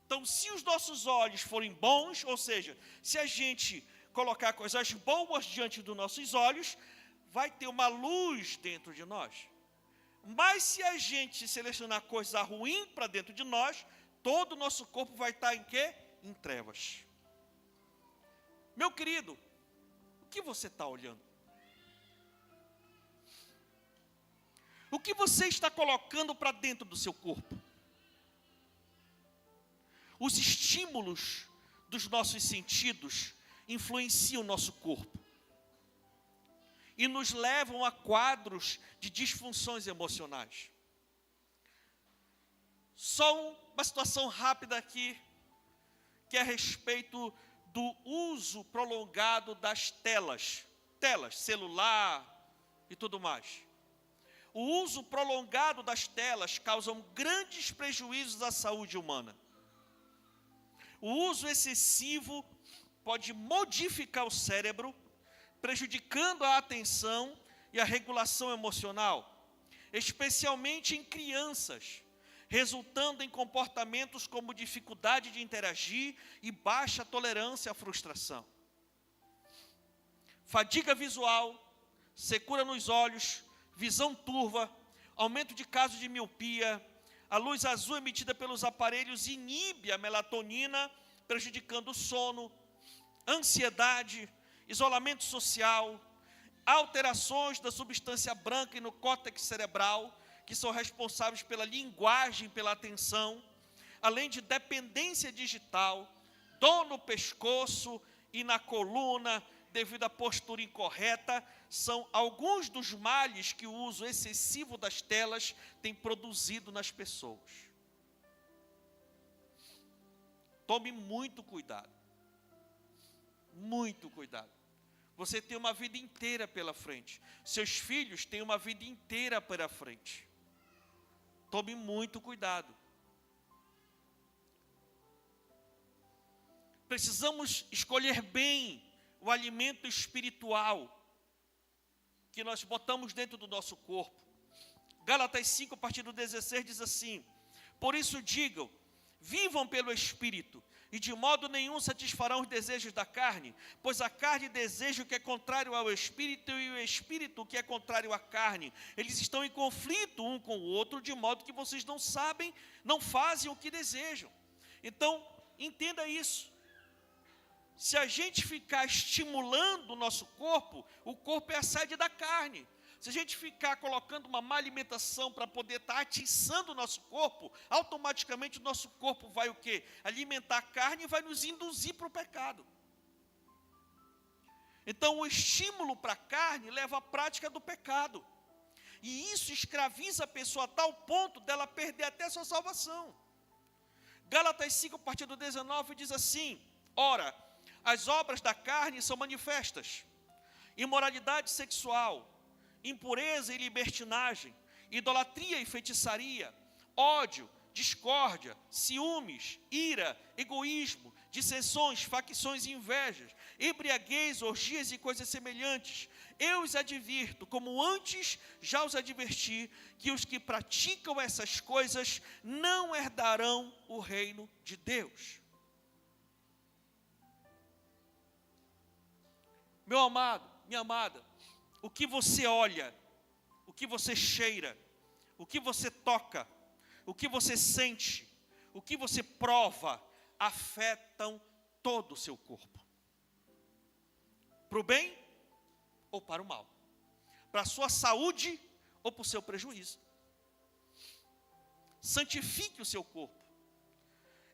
Então, se os nossos olhos forem bons, ou seja, se a gente colocar coisas boas diante dos nossos olhos, vai ter uma luz dentro de nós. Mas se a gente selecionar coisa ruim para dentro de nós, todo o nosso corpo vai estar em quê? Em trevas. Meu querido, o que você está olhando? O que você está colocando para dentro do seu corpo? Os estímulos dos nossos sentidos influenciam o nosso corpo e nos levam a quadros de disfunções emocionais. Só uma situação rápida aqui, que é a respeito do uso prolongado das telas, celular e tudo mais. O uso prolongado das telas causa grandes prejuízos à saúde humana. O uso excessivo pode modificar o cérebro, prejudicando a atenção e a regulação emocional, especialmente em crianças, resultando em comportamentos como dificuldade de interagir e baixa tolerância à frustração. Fadiga visual, secura nos olhos, visão turva, aumento de casos de miopia, a luz azul emitida pelos aparelhos inibe a melatonina, prejudicando o sono, ansiedade, isolamento social, alterações da substância branca e no córtex cerebral, que são responsáveis pela linguagem, pela atenção, além de dependência digital, dor no pescoço e na coluna, devido à postura incorreta, são alguns dos males que o uso excessivo das telas tem produzido nas pessoas. Tome muito cuidado. Muito cuidado. Você tem uma vida inteira pela frente. Seus filhos têm uma vida inteira pela frente. Tome muito cuidado. Precisamos escolher bem o alimento espiritual que nós botamos dentro do nosso corpo. Gálatas 5, a partir do 16, diz assim: por isso digam, vivam pelo Espírito, e de modo nenhum satisfarão os desejos da carne, pois a carne deseja o que é contrário ao Espírito, e o Espírito o que é contrário à carne. Eles estão em conflito um com o outro, de modo que vocês não sabem, não fazem o que desejam. Então, entenda isso. Se a gente ficar estimulando o nosso corpo, o corpo é a sede da carne. Se a gente ficar colocando uma má alimentação para poder estar atiçando o nosso corpo, automaticamente o nosso corpo vai o quê? Alimentar a carne e vai nos induzir para o pecado. Então o estímulo para a carne leva à prática do pecado. E isso escraviza a pessoa a tal ponto dela perder até a sua salvação. Gálatas 5, a partir do 19, diz assim: ora, as obras da carne são manifestas: imoralidade sexual, impureza e libertinagem, idolatria e feitiçaria, ódio, discórdia, ciúmes, ira, egoísmo, dissensões, facções e invejas, embriaguez, orgias e coisas semelhantes. Eu os advirto, como antes já os adverti, que os que praticam essas coisas não herdarão o reino de Deus. Meu amado, minha amada, o que você olha, o que você cheira, o que você toca, o que você sente, o que você prova, afetam todo o seu corpo. Para o bem ou para o mal. Para a sua saúde ou para o seu prejuízo. Santifique o seu corpo.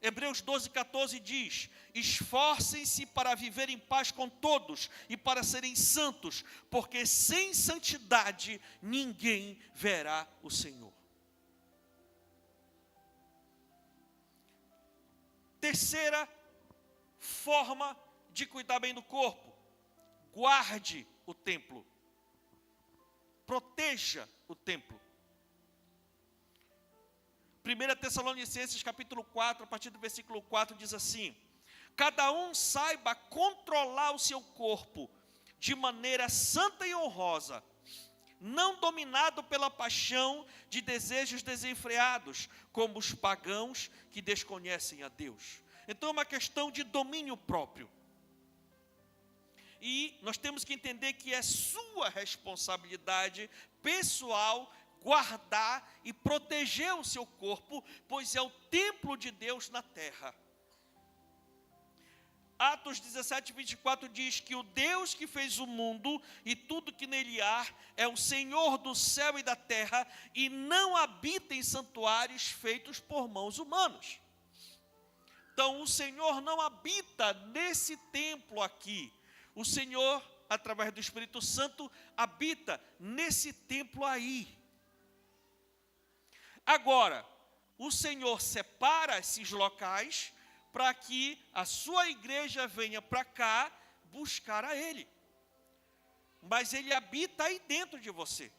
Hebreus 12, 14 diz: esforcem-se para viver em paz com todos e para serem santos, porque sem santidade ninguém verá o Senhor. Terceira forma de cuidar bem do corpo: guarde o templo. Proteja o templo. 1 Tessalonicenses capítulo 4, a partir do versículo 4, diz assim: cada um saiba controlar o seu corpo de maneira santa e honrosa, não dominado pela paixão de desejos desenfreados, como os pagãos que desconhecem a Deus. Então é uma questão de domínio próprio. E nós temos que entender que é sua responsabilidade pessoal guardar e proteger o seu corpo, pois é o templo de Deus na terra. Atos 17, 24 diz que o Deus que fez o mundo e tudo que nele há é o Senhor do céu e da terra e não habita em santuários feitos por mãos humanas. Então o Senhor não habita nesse templo aqui. O Senhor, através do Espírito Santo, habita nesse templo aí. Agora, o Senhor separa esses locais para que a sua igreja venha para cá buscar a Ele. Mas Ele habita aí dentro de você.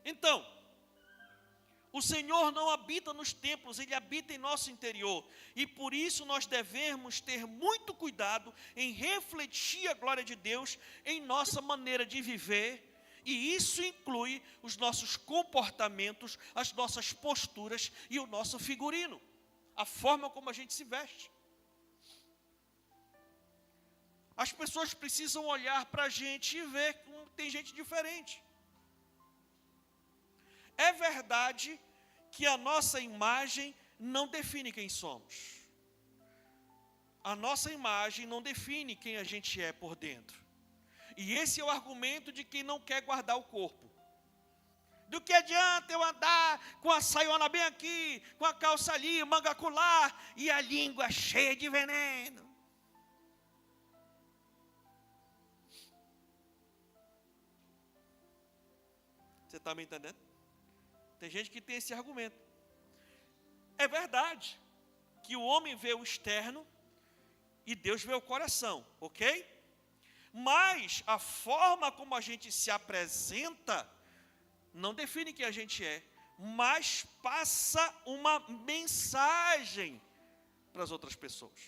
Então, o Senhor não habita nos templos, Ele habita em nosso interior. E por isso nós devemos ter muito cuidado em refletir a glória de Deus em nossa maneira de viver. E isso inclui os nossos comportamentos, as nossas posturas e o nosso figurino. A forma como a gente se veste. As pessoas precisam olhar para a gente e ver que tem gente diferente. É verdade que a nossa imagem não define quem somos. A nossa imagem não define quem a gente é por dentro. E esse é o argumento de quem não quer guardar o corpo. Do que adianta eu andar com a saiona bem aqui, com a calça ali, manga acolá, e a língua cheia de veneno? Você está me entendendo? Tem gente que tem esse argumento. É verdade que o homem vê o externo e Deus vê o coração, ok? Mas a forma como a gente se apresenta não define quem a gente é, mas passa uma mensagem para as outras pessoas.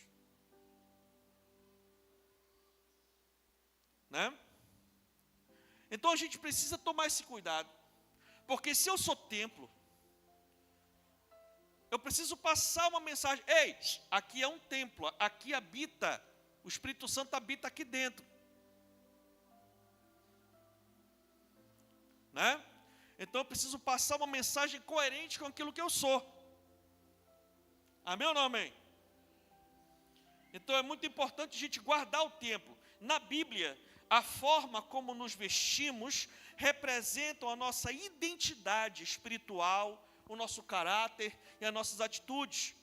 Né? Então a gente precisa tomar esse cuidado, porque se eu sou templo, eu preciso passar uma mensagem. Ei, aqui é um templo, aqui habita, o Espírito Santo habita aqui dentro. Né? Então eu preciso passar uma mensagem coerente com aquilo que eu sou. Amém ou não amém? Então é muito importante a gente guardar o templo. Na Bíblia, a forma como nos vestimos representam a nossa identidade espiritual, o nosso caráter e as nossas atitudes.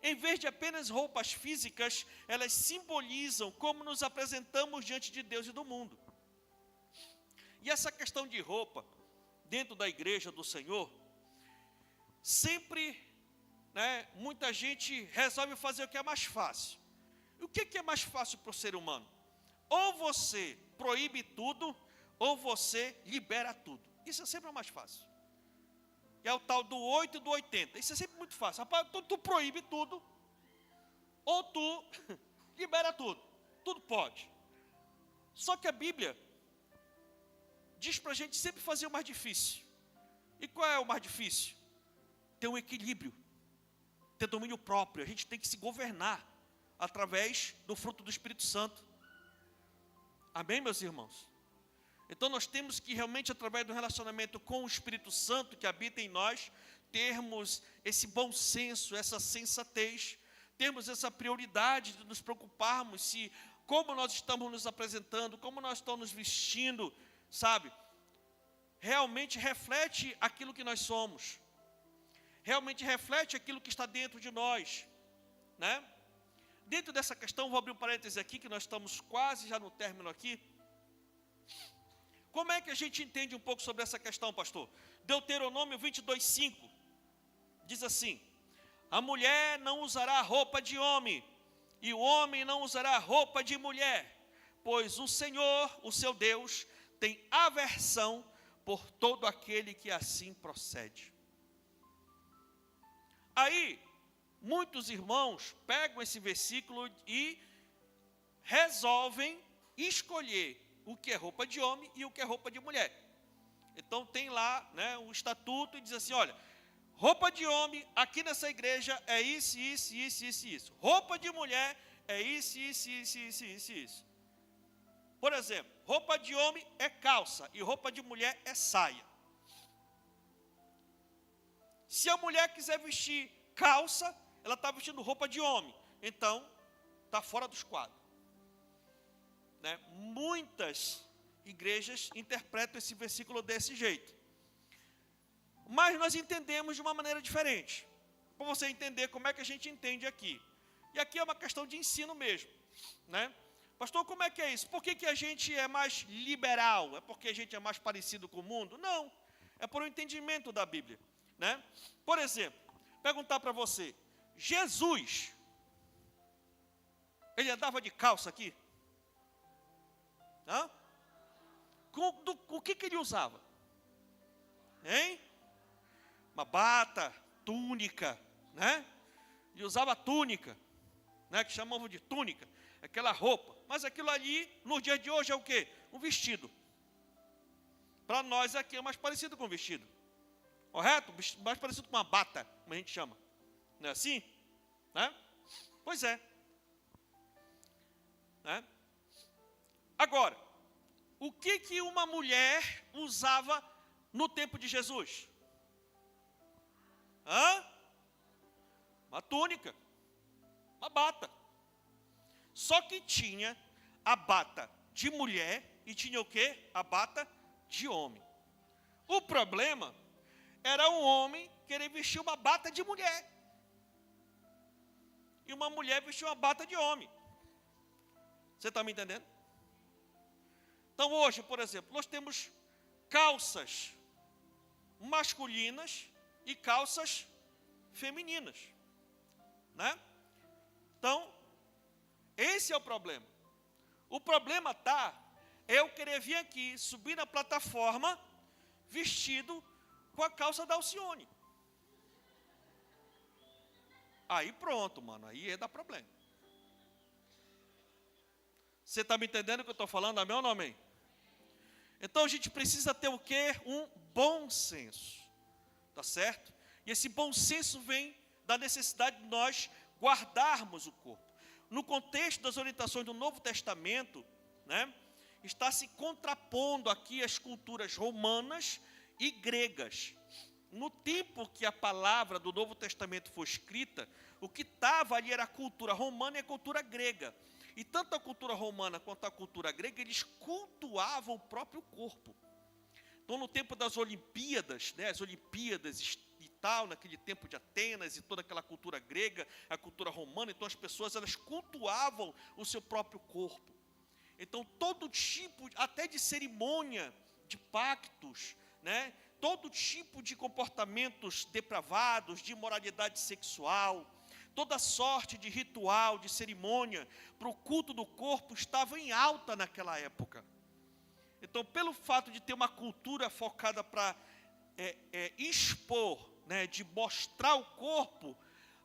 Em vez de apenas roupas físicas, elas simbolizam como nos apresentamos diante de Deus e do mundo. E essa questão de roupa, dentro da igreja do Senhor, sempre, muita gente resolve fazer o que é mais fácil. E o que é mais fácil para o ser humano? Ou você proíbe tudo, ou você libera tudo. Isso é sempre o mais fácil. É o tal do 8 e do 80. Isso é sempre muito fácil. Rapaz, tu proíbe tudo, ou tu libera tudo. Tudo pode. Só que a Bíblia diz para a gente sempre fazer o mais difícil. E qual é o mais difícil? Ter um equilíbrio, ter domínio próprio. A gente tem que se governar através do fruto do Espírito Santo. Amém, meus irmãos? Então nós temos que realmente, através do relacionamento com o Espírito Santo que habita em nós, termos esse bom senso, essa sensatez, termos essa prioridade de nos preocuparmos se como nós estamos nos apresentando, como nós estamos nos vestindo, sabe, realmente reflete aquilo que nós somos, realmente reflete aquilo que está dentro de nós, né? Dentro dessa questão, vou abrir um parêntese aqui, que nós estamos quase já no término aqui. Como é que a gente entende um pouco sobre essa questão, pastor? Deuteronômio 22:5 diz assim: a mulher não usará roupa de homem, e o homem não usará roupa de mulher, pois o Senhor, o seu Deus, tem aversão por todo aquele que assim procede. Aí, muitos irmãos pegam esse versículo e resolvem escolher o que é roupa de homem e o que é roupa de mulher. Então tem lá, né, um estatuto e diz assim, olha, roupa de homem aqui nessa igreja é isso, isso, isso, isso, isso. Roupa de mulher é isso, isso, isso, isso, isso, isso. Por exemplo, roupa de homem é calça e roupa de mulher é saia. Se a mulher quiser vestir calça, ela está vestindo roupa de homem. Então, está fora dos quadros. Né? Muitas igrejas interpretam esse versículo desse jeito. Mas nós entendemos de uma maneira diferente. Para você entender como é que a gente entende aqui. E aqui é uma questão de ensino mesmo. Né? Pastor, como é que é isso? Por que a gente é mais liberal? É porque a gente é mais parecido com o mundo? Não. É por um entendimento da Bíblia. Né? Por exemplo, perguntar para você, Jesus, ele andava de calça aqui? Hã? O que ele usava? Hein? Uma bata, túnica, né? Ele usava túnica, né? Que chamavam de túnica, aquela roupa. Mas aquilo ali, no dia de hoje, é o quê? Um vestido. Para nós aqui é mais parecido com um vestido. Correto? Mais parecido com uma bata, como a gente chama. Não é assim? Né? Pois é. Né? Agora, o que uma mulher usava no tempo de Jesus? Hã? Uma túnica. Uma bata. Só que tinha a bata de mulher e tinha o quê? A bata de homem. O problema era um homem querer vestir uma bata de mulher. E uma mulher vestir uma bata de homem. Você está me entendendo? Então hoje, por exemplo, nós temos calças masculinas e calças femininas. Né? Então, esse é o problema. O problema está, eu querer vir aqui, subir na plataforma, vestido com a calça da Alcione. Aí pronto, mano, aí dá problema. Você está me entendendo o que eu estou falando? Amém ou não amém? Então a gente precisa ter o quê? Um bom senso. Tá certo? E esse bom senso vem da necessidade de nós guardarmos o corpo. No contexto das orientações do Novo Testamento, né, está se contrapondo aqui as culturas romanas e gregas. No tempo que a palavra do Novo Testamento foi escrita, o que estava ali era a cultura romana e a cultura grega. E tanto a cultura romana quanto a cultura grega, eles cultuavam o próprio corpo. Então, no tempo das Olimpíadas, né, as Olimpíadas e tal, naquele tempo de Atenas e toda aquela cultura grega, a cultura romana, então as pessoas elas cultuavam o seu próprio corpo. Então, todo tipo, até de cerimônia, de pactos, né, todo tipo de comportamentos depravados, de imoralidade sexual, toda sorte de ritual, de cerimônia, para o culto do corpo estava em alta naquela época. Então, pelo fato de ter uma cultura focada para expor, né, de mostrar o corpo,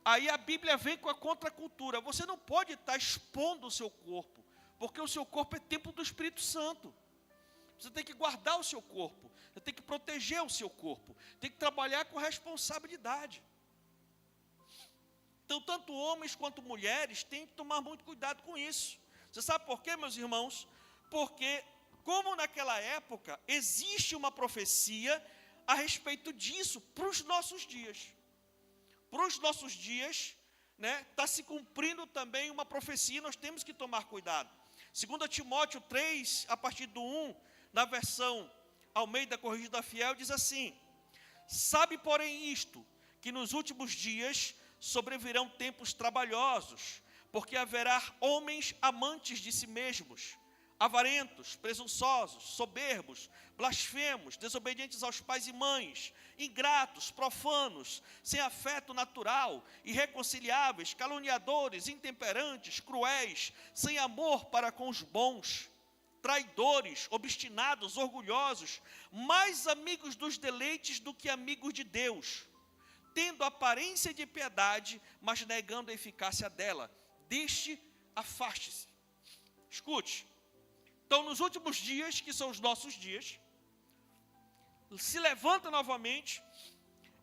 aí a Bíblia vem com a contracultura. Você não pode estar expondo o seu corpo, porque o seu corpo é templo do Espírito Santo. Você tem que guardar o seu corpo, você tem que proteger o seu corpo, tem que trabalhar com responsabilidade. Então, tanto homens quanto mulheres têm que tomar muito cuidado com isso. Você sabe por quê, meus irmãos? Porque, como naquela época, existe uma profecia a respeito disso para os nossos dias. Para os nossos dias, né, está se cumprindo também uma profecia, nós temos que tomar cuidado. 2 Timóteo 3, a partir do 1, na versão Almeida Corrigida Fiel, diz assim: sabe, porém, isto, que nos últimos dias sobrevirão tempos trabalhosos, porque haverá homens amantes de si mesmos, avarentos, presunçosos, soberbos, blasfemos, desobedientes aos pais e mães, ingratos, profanos, sem afeto natural, irreconciliáveis, caluniadores, intemperantes, cruéis, sem amor para com os bons, traidores, obstinados, orgulhosos, mais amigos dos deleites do que amigos de Deus, tendo aparência de piedade, mas negando a eficácia dela. Deste, afaste-se. Escute, Então, nos últimos dias, que são os nossos dias, se levanta novamente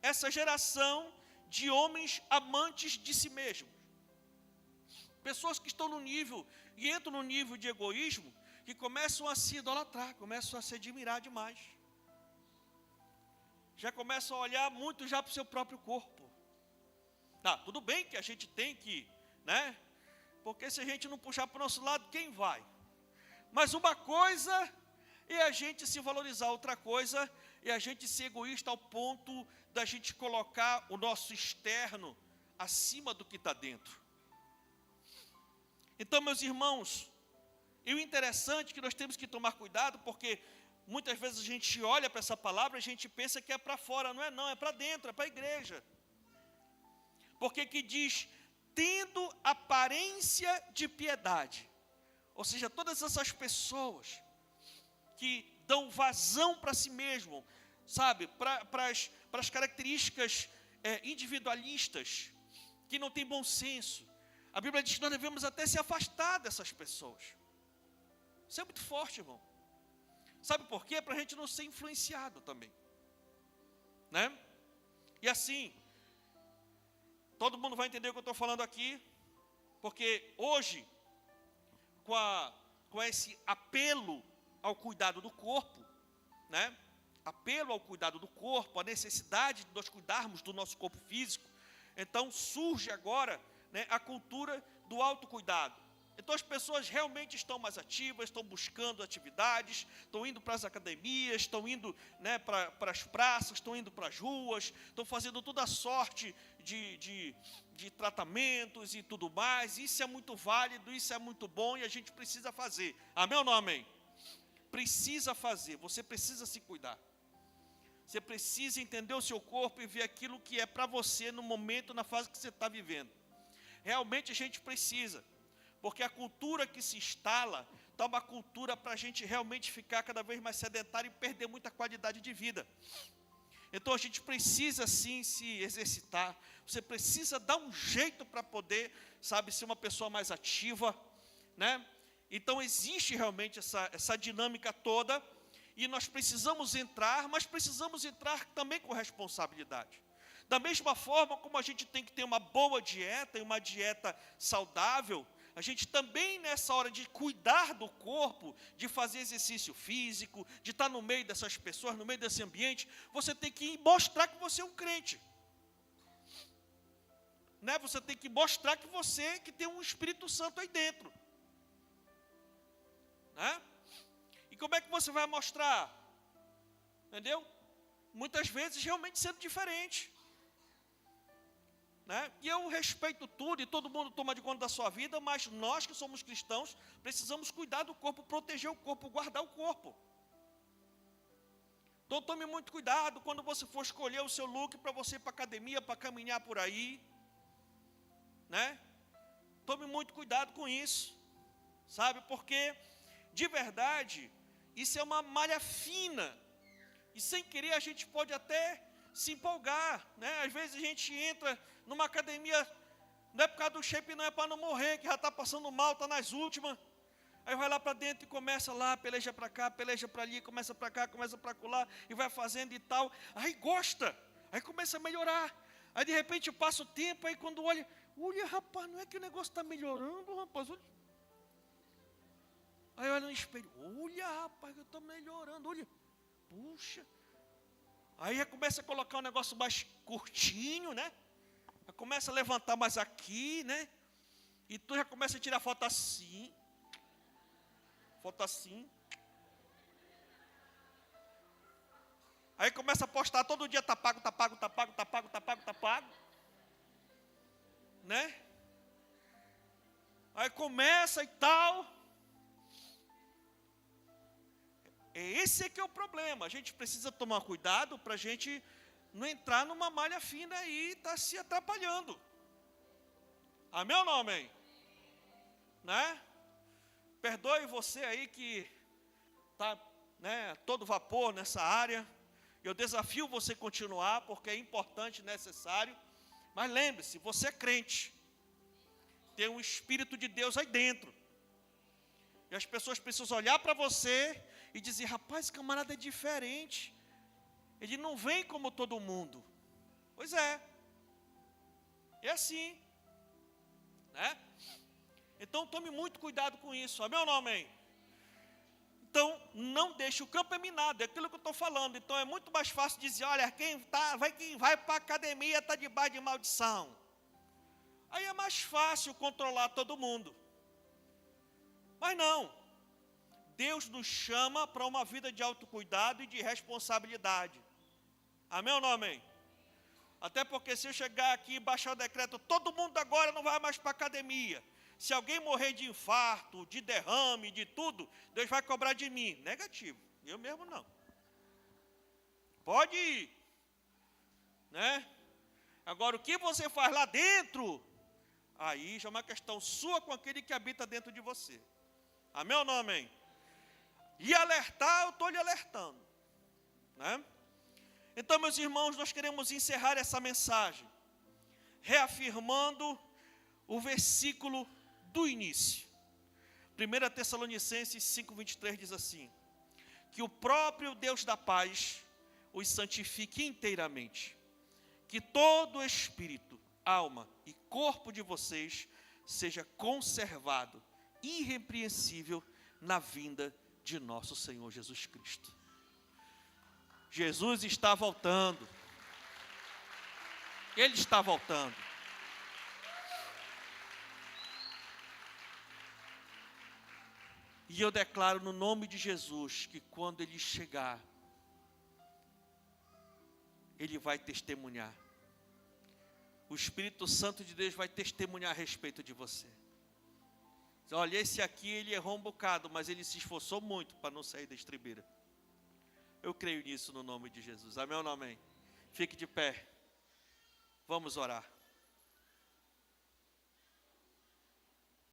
essa geração de homens amantes de si mesmos. Pessoas que estão no nível, e entram no nível de egoísmo, que começam a se idolatrar, começam a se admirar demais. Já começam a olhar muito já para o seu próprio corpo. Tá, tudo bem que a gente tem que, né? Porque se a gente não puxar para o nosso lado, quem vai? Mas uma coisa é a gente se valorizar, outra coisa é a gente ser egoísta ao ponto da gente colocar o nosso externo acima do que está dentro. Então, meus irmãos, e o interessante é que nós temos que tomar cuidado, porque muitas vezes a gente olha para essa palavra e a gente pensa que é para fora, não é para dentro, é para a igreja. Porque que diz, tendo aparência de piedade. Ou seja, todas essas pessoas que dão vazão para si mesmo, sabe, para as características individualistas, que não tem bom senso. A Bíblia diz que nós devemos até se afastar dessas pessoas. Isso é muito forte, irmão. Sabe por quê? Para a gente não ser influenciado também, né? E assim, todo mundo vai entender o que eu estou falando aqui, porque hoje, com esse apelo ao cuidado do corpo, né? Apelo ao cuidado do corpo, a necessidade de nós cuidarmos do nosso corpo físico. Então surge agora, né, a cultura do autocuidado. Então as pessoas realmente estão mais ativas, estão buscando atividades, estão indo para as academias, estão indo, né, para as praças, estão indo para as ruas, estão fazendo toda a sorte de tratamentos e tudo mais. Isso é muito válido, isso é muito bom e a gente precisa fazer. Amém ou não amém? Precisa fazer, você precisa se cuidar. Você precisa entender o seu corpo e ver aquilo que é para você no momento, na fase que você está vivendo. Realmente a gente precisa. Porque a cultura que se instala, está uma cultura para a gente realmente ficar cada vez mais sedentário e perder muita qualidade de vida. Então a gente precisa sim se exercitar, você precisa dar um jeito para poder, sabe, ser uma pessoa mais ativa, né? Então existe realmente essa dinâmica toda, e nós precisamos entrar, mas precisamos entrar também com responsabilidade. Da mesma forma como a gente tem que ter uma boa dieta, e uma dieta saudável, a gente também, nessa hora de cuidar do corpo, de fazer exercício físico, de estar no meio dessas pessoas, no meio desse ambiente, você tem que mostrar que você é um crente. Né? Você tem que mostrar que tem um Espírito Santo aí dentro. Né? E como é que você vai mostrar? Entendeu? Muitas vezes realmente sendo diferente. Né? E eu respeito tudo e todo mundo toma de conta da sua vida, mas nós que somos cristãos precisamos cuidar do corpo, proteger o corpo, guardar o corpo. Então tome muito cuidado quando você for escolher o seu look para você ir para a academia, para caminhar por aí, né? Tome muito cuidado com isso, sabe? Porque de verdade isso é uma malha fina e sem querer a gente pode até se empolgar, né? Às vezes a gente entra numa academia, não é por causa do shape, não é para não morrer, que já está passando mal, está nas últimas. Aí vai lá para dentro e começa lá, peleja para cá, peleja para ali, começa para cá, começa para lá, e vai fazendo e tal. Aí gosta, aí começa a melhorar. Aí de repente passa o tempo, aí quando olha, rapaz, não é que o negócio está melhorando, rapaz, olha. Aí olha no espelho, olha rapaz, eu estou melhorando, olha, puxa. Aí já começa a colocar um negócio mais curtinho, né? Já começa a levantar mais aqui, né? E tu já começa a tirar foto assim. Foto assim. Aí começa a postar todo dia, tá pago. Né? Aí começa e tal. Esse é que é o problema. A gente precisa tomar cuidado para a gente não entrar numa malha fina e estar se atrapalhando. Amém ou não amém? Né? Perdoe você aí que está, né, todo vapor nessa área. Eu desafio você a continuar, porque é importante e necessário. Mas lembre-se, você é crente. Tem um Espírito de Deus aí dentro. E as pessoas precisam olhar para você e dizer, rapaz, esse camarada é diferente. Ele não vem como todo mundo. Pois é. É assim. Né? Então tome muito cuidado com isso. Amém ou não amém? Então não deixe, o campo é minado, é aquilo que eu estou falando. Então é muito mais fácil dizer, olha, quem vai para a academia está debaixo de maldição. Aí é mais fácil controlar todo mundo. Mas não. Deus nos chama para uma vida de autocuidado e de responsabilidade. Amém ou não amém? Até porque se eu chegar aqui e baixar o decreto, todo mundo agora não vai mais para a academia. Se alguém morrer de infarto, de derrame, de tudo, Deus vai cobrar de mim. Negativo. Eu mesmo não. Pode ir. Né? Agora, o que você faz lá dentro, aí já é uma questão sua com aquele que habita dentro de você. Amém ou não amém? E alertar, eu estou lhe alertando. Né? Então, meus irmãos, nós queremos encerrar essa mensagem, reafirmando o versículo do início. 1 Tessalonicenses 5:23 diz assim, que o próprio Deus da paz os santifique inteiramente, que todo o espírito, alma e corpo de vocês seja conservado, irrepreensível na vinda de nosso Senhor Jesus Cristo. Jesus está voltando. Ele está voltando. E eu declaro no nome de Jesus que quando Ele chegar, Ele vai testemunhar. O Espírito Santo de Deus vai testemunhar a respeito de você. Olha, esse aqui ele errou um bocado, mas ele se esforçou muito para não sair da estribeira. Eu creio nisso no nome de Jesus. Amém ou não amém? Fique de pé. Vamos orar.